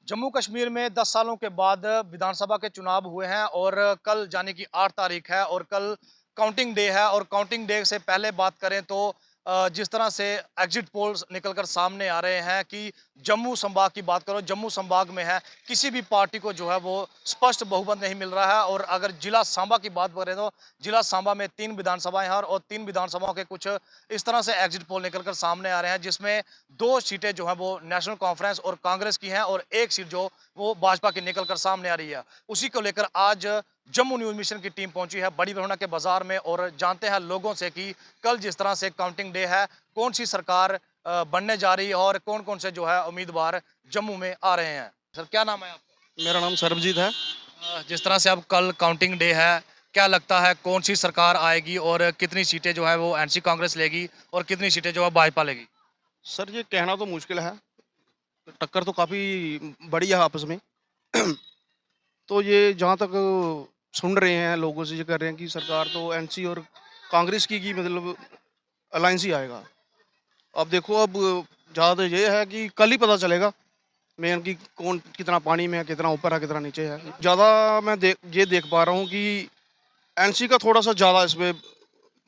जम्मू कश्मीर में 10 सालों के बाद विधानसभा के चुनाव हुए हैं और कल यानी कि 8 तारीख है और कल काउंटिंग डे है और काउंटिंग डे से पहले बात करें तो जिस तरह से एग्जिट पोल्स निकलकर सामने आ रहे हैं कि जम्मू संभाग की बात करो, जम्मू संभाग में है किसी भी पार्टी को जो है वो स्पष्ट बहुमत नहीं मिल रहा है। और अगर जिला सांबा की बात करें तो जिला सांबा में 3 विधानसभाएं हैं और 3 विधानसभाओं के कुछ इस तरह से एग्जिट पोल निकलकर सामने आ रहे हैं, जिसमें 2 सीटें जो हैं वो नेशनल कॉन्फ्रेंस और कांग्रेस की हैं और 1 सीट जो वो भाजपा की निकलकर सामने आ रही है। उसी को लेकर आज जम्मू न्यूज़ मिशन की टीम पहुंची है बड़ी बरौना के बाजार में और जानते हैं लोगों से कि कल जिस तरह से काउंटिंग डे है, कौन सी सरकार बनने जा रही है और कौन-कौन से जो है उम्मीदवार जम्मू में आ रहे हैं। सर क्या नाम है आपका? मेरा नाम सरबजीत है। जिस तरह से अब कल काउंटिंग डे है, क्या लगता है कौन सी सरकार आएगी और कितनी सीटें जो है वो एनसी कांग्रेस लेगी और कितनी सीटें जो है भाजपा लेगी? सर ये कहना तो मुश्किल है, टक्कर तो काफ़ी बड़ी है आपस में। तो ये जहाँ तक सुन रहे हैं लोगों से ये कह रहे हैं कि सरकार तो एनसी और कांग्रेस की मतलब अलायंस ही आएगा। अब देखो अब ज़्यादा ये है कि कल ही पता चलेगा मेन कि कौन कितना पानी में है, कितना ऊपर है, कितना नीचे है। ज़्यादा मैं देख पा रहा हूँ कि एनसी का थोड़ा-सा ज़्यादा इसमें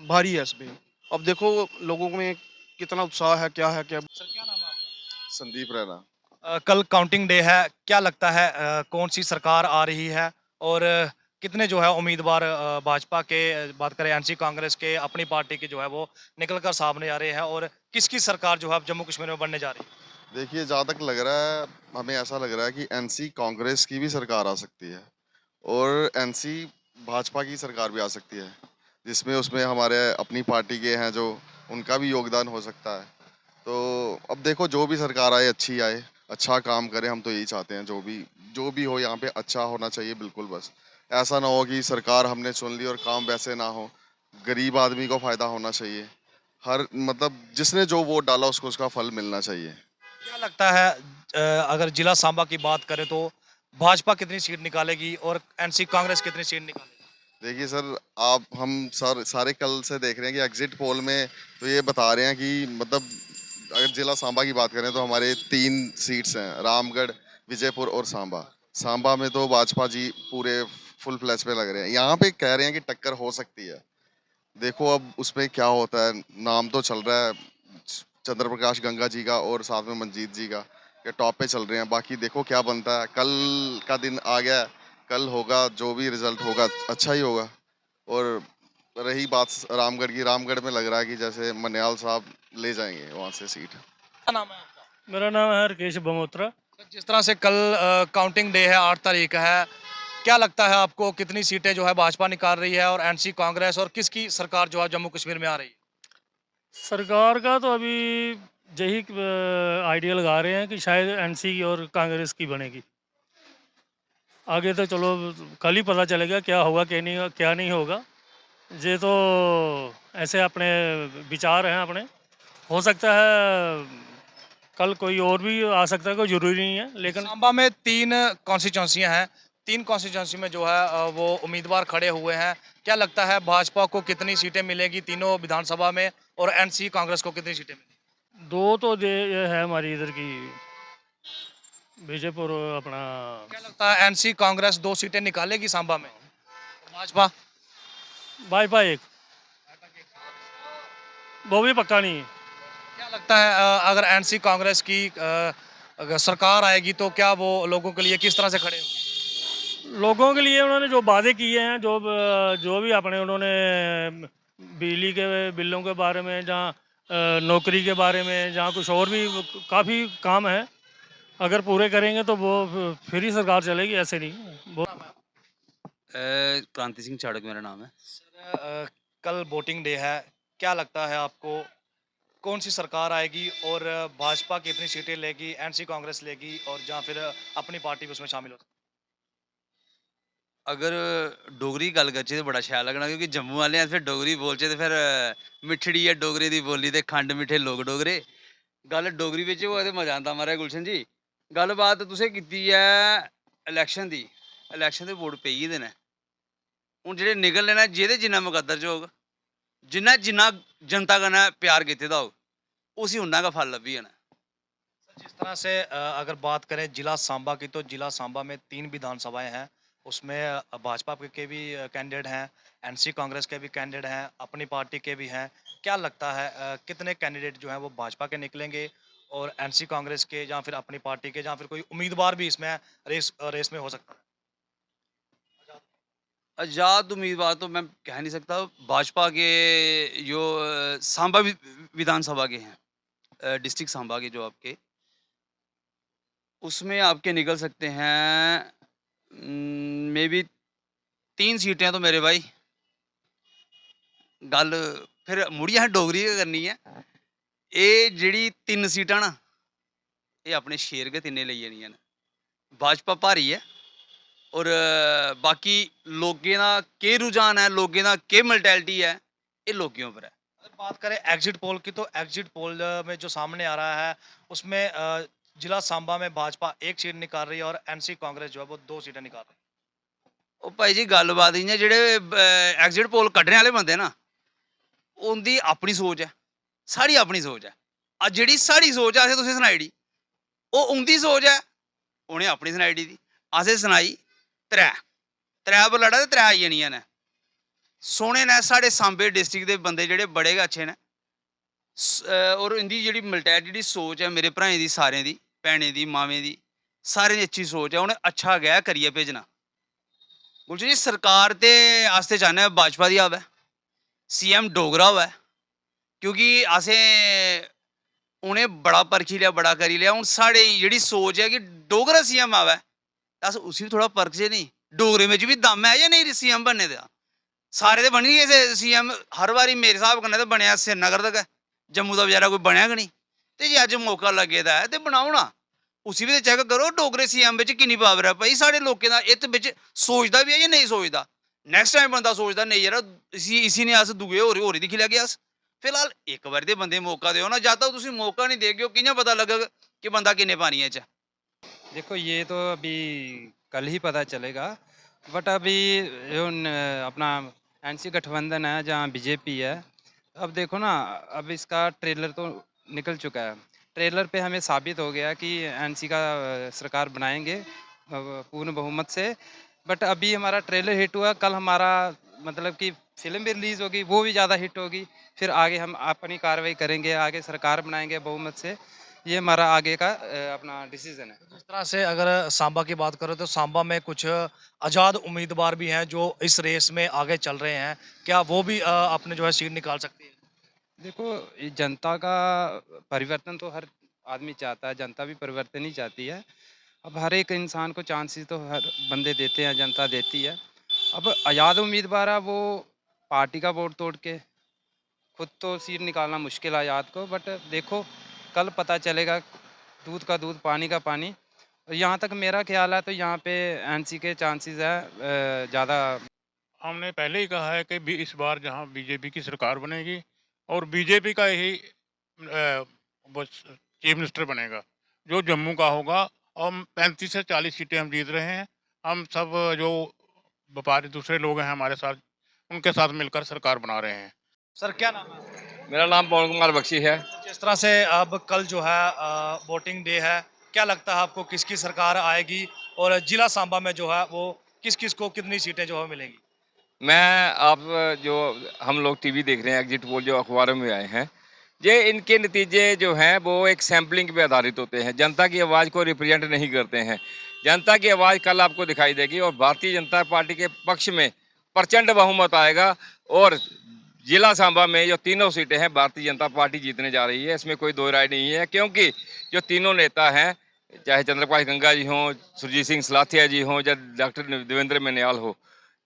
भारी है इसमें। अब देखो लोगों में कितना उत्साह है, क्या है, क्या सर क्या नाम है आपका? संदीप रैना। कल काउंटिंग डे है, क्या लगता है कौन सी सरकार आ रही है और कितने जो है उम्मीदवार भाजपा के बात करें एनसी कांग्रेस के अपनी पार्टी के जो है वो निकल कर सामने आ रहे हैं और किसकी सरकार जो है अब जम्मू कश्मीर में बनने जा रही है? देखिए, जहाँ तक लग रहा है, हमें ऐसा लग रहा है कि एनसी कांग्रेस की भी सरकार आ सकती है और एनसी भाजपा की सरकार भी आ सकती है, जिसमें उसमें हमारे अपनी पार्टी के हैं जो उनका भी योगदान हो सकता है। तो अब देखो जो भी सरकार आए अच्छी आए, अच्छा काम करे, हम तो यही चाहते हैं जो भी हो यहाँ पे अच्छा होना चाहिए बिल्कुल बस। ऐसा ना हो कि सरकार हमने चुन ली और काम वैसे ना हो, गरीब आदमी को फ़ायदा होना चाहिए। हर मतलब जिसने जो वोट डाला उसको उसका फल मिलना चाहिए। क्या लगता है अगर जिला सांबा की बात करें तो भाजपा कितनी सीट निकालेगी और एनसी कांग्रेस कितनी सीट निकालेगी? देखिए सर, आप हम सारे कल से देख रहे हैं कि एग्जिट पोल में तो ये बता रहे हैं कि मतलब अगर जिला सांबा की बात करें तो हमारे 3 सीट्स हैं, रामगढ़, विजयपुर और सांबा। सांबा में तो भाजपा जी पूरे फुल फ्लैश पे लग रहे हैं। यहाँ पे कह रहे हैं कि टक्कर हो सकती है। देखो अब उसमें क्या होता है, नाम तो चल रहा है चंद्र प्रकाश गंगा जी का और साथ में मंजीत जी का, ये टॉप पे चल रहे हैं। बाकी देखो क्या बनता है, कल का दिन आ गया है, कल होगा जो भी रिजल्ट होगा अच्छा ही होगा। और रही बात रामगढ़ की, रामगढ़ में लग रहा है कि जैसे मन्याल साहब ले जाएंगे वहाँ से सीट। क्या नाम है आपका? मेरा नाम है हरकेश बमोत्रा। सर, जिस तरह से कल काउंटिंग डे है 8 तारीख का है, क्या लगता है आपको कितनी सीटें जो है भाजपा निकाल रही है और एनसी कांग्रेस और किसकी सरकार जो है जम्मू कश्मीर में आ रही है? सरकार का तो अभी यही आइडिया लगा रहे हैं कि शायद एनसी और कांग्रेस की बनेगी। आगे तो चलो कल ही पता चलेगा क्या होगा क्या नहीं होगा। ये तो ऐसे अपने विचार हैं अपने। हो सकता है कल कोई और भी आ सकता है, कोई ज़रूरी नहीं है, लेकिन सांबा में 3 कॉन्स्टिट्यूंसियां हैं, 3 कॉन्स्टिट्यूंसी में जो है वो उम्मीदवार खड़े हुए हैं। क्या लगता है भाजपा को कितनी सीटें मिलेगी तीनों विधानसभा में और एनसी कांग्रेस को कितनी सीटें मिलेंगी? दो तो ये है हमारी इधर की बीजेपुर अपना क्या लगता है एनसी कांग्रेस 2 सीटें निकालेगी सांबा में? भाजपा भाजपा एक, वो भी पक्का नहीं है। क्या लगता है अगर एनसी कांग्रेस की अगर सरकार आएगी तो क्या वो लोगों के लिए किस तरह से खड़े होंगे? लोगों के लिए उन्होंने जो वादे किए हैं, जो भी अपने उन्होंने बिजली के बिलों के बारे में, जहाँ नौकरी के बारे में, जहाँ कुछ और भी काफ़ी काम है, अगर पूरे करेंगे तो वो फिर ही सरकार चलेगी, ऐसे नहीं वो। क्रांति सिंह चाड़क मेरा नाम है। सर कल वोटिंग डे है, क्या लगता है आपको कौन सी सरकार आएगी और भाजपा कितनी सीटें लेगी, एनसी कांग्रेस लेगी और या फिर अपनी पार्टी भी उसमें शामिल हो? अगर डोगरी गल करचे तो बड़ा शैल लगना, क्योंकि जम्मू वाले हैं फिर डोगरी बोलचे तो फिर मिठड़ी है डोगरी दी बोली ते खंड मिठे लोग डोगरे। गल डोगरी बिच होए ते मजा आंदा महाराज गुलशन जी। गल बात तुसें कीती है इलैक्शन दी। इलैक्शन दे वोट पेई गेदे न। हुण जेह्ड़े निकलने न जेह्दे जिन्ना मुकद्दर च होग, जिन्ना जिन्ना जनता कन्नै प्यार कीते दा होग, उसी उन्ना गै फल लब्भी जाना। जिस तरह से अगर बात करें जिला सांबा की, तो जिला सांबा में 3 विधानसभाएं हैं। उसमें भाजपा के भी कैंडिडेट हैं, एनसी कांग्रेस के भी कैंडिडेट हैं, अपनी पार्टी के भी हैं। क्या लगता है कितने कैंडिडेट जो हैं वो भाजपा के निकलेंगे और एनसी कांग्रेस के, या फिर अपनी पार्टी के, या फिर कोई उम्मीदवार भी इसमें रेस में हो सकता है? आज़ाद उम्मीदवार तो मैं कह नहीं सकता। भाजपा के जो सांबा विधानसभा के हैं, डिस्ट्रिक्ट सांबा के जो आपके, उसमें आपके निकल सकते हैं मे बी 3 सीटें तो मेरे भाई। गल फिर मुड़ियै असें डोगरी गै करनी है। एह् जेह्ड़ी 3 सीटां ना, एह् अपने शेर गै तिन्ने लेई जानियां न। भाजपा भारी है और बाकी लोकें दा केह् रुझान है, लोकें दा केह् मैंटैलिटी है, एह् लोकें उप्पर है। अगर बात करें एग्जिट पोल की, तो एग्जिट पोल में जो सामने आ रहा है उसमें जिला सांबा में भाजपा 1 सीट निकाल रही है और एनसी कांग्रेस जो है वो 2 सीटें निकाल रही है। ਉਹ ਭਾਈ ਜੀ ਗੱਲਬਾਤ ਇ'यां ਜਿਹੜੇ ਐਗਜ਼ਿਟ ਪੋਲ ਕੱਢਣੇ ਵਾਲੇ ਬੰਦੇ ਨਾ, ਉਹਦੀ ਆਪਣੀ ਸੋਚ ਹੈ, ਸਾਡੀ ਆਪਣੀ ਸੋਚ ਹੈ। ਆ ਜਿਹੜੀ ਸਾਡੀ ਸੋਚ ਆ, ਅਸੀਂ ਤੁਸੀਂ ਸੁਣਾਈ ਡੀ, ਉਹ ਉਹਦੀ ਸੋਚ ਹੈ, ਉਹਨੇ ਆਪਣੀ ਸੁਣਾਈ ਡੀ ਦੀ। ਅਸੀਂ ਸੁਣਾਈ त्रै पर लड़ा ते 3 आई जानियां ने। सोहने ने साढ़े सांबे डिस्ट्रिक्ट दे बंदे जेह्ड़े बड़े गै अच्छे न और इंदी जेह्ड़ी मैंटैलिटी जेह्ड़ी सोच है मेरे भ्राएं दी, सारें दी, भैनें दी, मावें दी, सारें दी अच्छी सोच है। उ'नें अच्छा गै करियै भेजना। गुलशन जी, सरकार ते आस्ते चाह्न्ने आं भाजपा दी आवै, CM डोगरा होवै, क्योंकि असें उ'नें बड़ा परखी लिया, बड़ा करी लिया। हून साढ़ी जेह्ड़ी सोच है कि डोगरा CM आवै, अस उसी बी थोड़ा परखचै नहीं, डोगरें बिच बी दम है जां नेईं CM बनने दा? सारे ते बनी गए CM, हर बारी मेरे स्हाब कन्नै ते बनेआ श्रीनगर दा गै, जम्मू दा बचैरा कोई बनेआ गै नहीं। ते जे अज्ज मौका लग्गे दा है ते बनाओ ना, उसी बी ते चैक करो डोगरे CM बिच किन्नी पावर है। भाई साढ़े लोकें दा इत्त बिच सोचदा बी है जां नेईं सोचदा? नैक्सट टाइम बंदा सोचदा नेईं यार, इसी ने अस दुए होर ही दिक्खी लैगे अस। फिलहाल इक बारी ते बंदे मौका देओ ना, जद तक तुसीं मौका नहीं देगे कि'यां पता लग्गग कि बंदा किन्ने पानियै च है। देखो ये तो अभी कल ही पता चलेगा, बट अभी जो अपना एनसी गठबंधन है जहाँ बीजेपी है, अब देखो ना, अब इसका ट्रेलर तो निकल चुका है। ट्रेलर पे हमें साबित हो गया कि एनसी का सरकार बनाएंगे पूर्ण बहुमत से। बट अभी हमारा ट्रेलर हिट हुआ, कल हमारा मतलब कि फिल्म भी रिलीज़ होगी, वो भी ज़्यादा हिट होगी। फिर आगे हम अपनी कार्रवाई करेंगे, आगे सरकार बनाएंगे बहुमत से। ये हमारा आगे का अपना डिसीजन है। जिस तरह से अगर सांबा की बात करें, तो सांबा में कुछ आज़ाद उम्मीदवार भी हैं जो इस रेस में आगे चल रहे हैं। क्या वो भी अपने जो है सीट निकाल सकती है? देखो, ये जनता का परिवर्तन तो हर आदमी चाहता है, जनता भी परिवर्तन ही चाहती है। अब हर एक इंसान को चांसेस तो हर बंदे देते हैं, जनता देती है। अब आज़ाद उम्मीदवार है, वो पार्टी का वोट तोड़ के खुद तो सीट निकालना मुश्किल है आज़ाद को। बट देखो, कल पता चलेगा, दूध का दूध पानी का पानी। और यहाँ तक मेरा ख्याल है तो यहाँ पे एनसी के चांसेस है ज़्यादा। हमने पहले ही कहा है कि इस बार जहां बीजेपी की सरकार बनेगी और बीजेपी का ही चीफ मिनिस्टर बनेगा, जो जम्मू का होगा। और 35 से 40 सीटें हम जीत रहे हैं। हम सब जो व्यापारी दूसरे लोग हैं हमारे साथ, उनके साथ मिलकर सरकार बना रहे हैं। सर क्या नाम है? मेरा नाम पवन कुमार बख्शी है। जिस तरह से अब कल जो है वोटिंग डे है, क्या लगता है आपको किसकी सरकार आएगी और जिला सांबा में जो है वो किस किस को कितनी सीटें जो है मिलेंगी? मैं आप जो हम लोग टीवी देख रहे हैं, एग्जिट पोल जो अखबारों में आए हैं, ये इनके नतीजे जो हैं वो एक सैम्पलिंग पे आधारित होते हैं, जनता की आवाज़ को रिप्रेजेंट नहीं करते हैं। जनता की आवाज़ कल आपको दिखाई देगी और भारतीय जनता पार्टी के पक्ष में प्रचंड बहुमत आएगा। और जिला सांबा में जो तीनों सीटें हैं भारतीय जनता पार्टी जीतने जा रही है, इसमें कोई दो राय नहीं है। क्योंकि जो तीनों नेता हैं, चाहे चंद्रपाल गंगा जी हों, सुरजीत सिंह सलाथिया जी हों या डॉक्टर देवेंद्र मनियाल हो,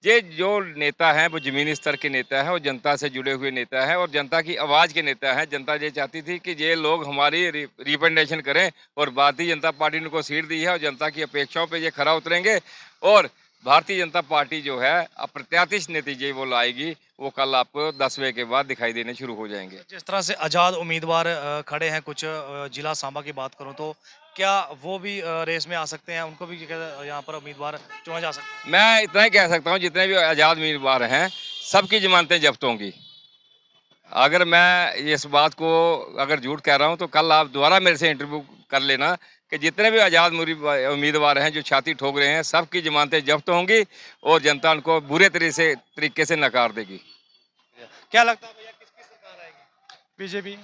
ये जो नेता हैं वो ज़मीनी स्तर के नेता हैं और जनता से जुड़े हुए नेता हैं और जनता की आवाज़ के नेता हैं। जनता ये चाहती थी कि ये लोग हमारी रिप्रेजेंटेशन करें और भारतीय जनता पार्टी ने उनको सीट दी है और जनता की अपेक्षाओं पे ये खरा उतरेंगे। और भारतीय जनता पार्टी जो है अप्रत्याशित नतीजे वो लाएगी, वो कल आपको 10 बजे के बाद दिखाई देने शुरू हो जाएंगे। जिस तरह से आज़ाद उम्मीदवार खड़े हैं कुछ, जिला सांबा की बात करूं तो क्या वो भी रेस में आ सकते हैं? उनको भी यहाँ पर उम्मीदवार चुना जा सकता है? मैं इतना ही कह सकता हूँ, जितने भी आज़ाद उम्मीदवार हैं सबकी जमानतें जब्त होंगी। अगर मैं इस बात को अगर झूठ कह रहा हूँ तो कल आप दोबारा मेरे से इंटरव्यू कर लेना कि जितने भी आज़ाद उम्मीदवार हैं जो छाती ठोक रहे हैं, सबकी जमानतें जब्त होंगी और जनता उनको बुरे तरीके से नकार देगी। क्या लगता है भैया किसकी सरकार आएगी? बीजेपी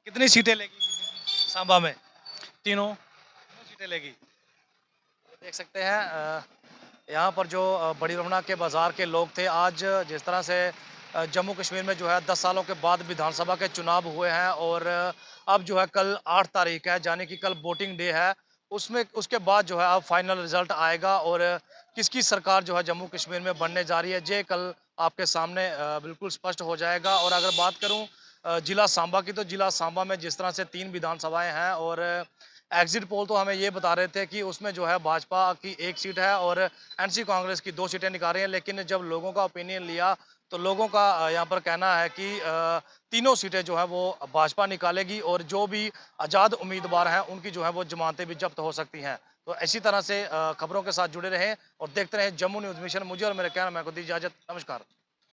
कितनी सीटें लेगी सांबा में? तीनों सीटें लेगी। देख सकते हैं यहाँ पर जो बड़ी रमना के बाज़ार के लोग थे, आज जिस तरह से जम्मू कश्मीर में जो है 10 सालों के बाद विधानसभा के चुनाव हुए हैं और अब जो है कल 8 तारीख है, यानी कि कल वोटिंग डे है। उसमें उसके बाद जो है अब फाइनल रिजल्ट आएगा और किसकी सरकार जो है जम्मू कश्मीर में बनने जा रही है, ये कल आपके सामने बिल्कुल स्पष्ट हो जाएगा। और अगर बात करूँ जिला सांबा की, तो जिला सांबा में जिस तरह से 3 विधानसभाएं हैं और एग्जिट पोल तो हमें ये बता रहे थे कि उसमें जो है भाजपा की 1 सीट है और एनसी कांग्रेस की 2 सीटें निकाल रही हैं। लेकिन जब लोगों का ओपिनियन लिया तो लोगों का यहाँ पर कहना है कि तीनों सीटें जो है वो भाजपा निकालेगी और जो भी आज़ाद उम्मीदवार हैं उनकी जो है वो जमानतें भी जब्त हो सकती हैं। तो इसी तरह से खबरों के साथ जुड़े रहें और देखते रहें जम्मू न्यूज़ मिशन। मुझे और मेरे कहना मैं को दी इजाज़त। नमस्कार।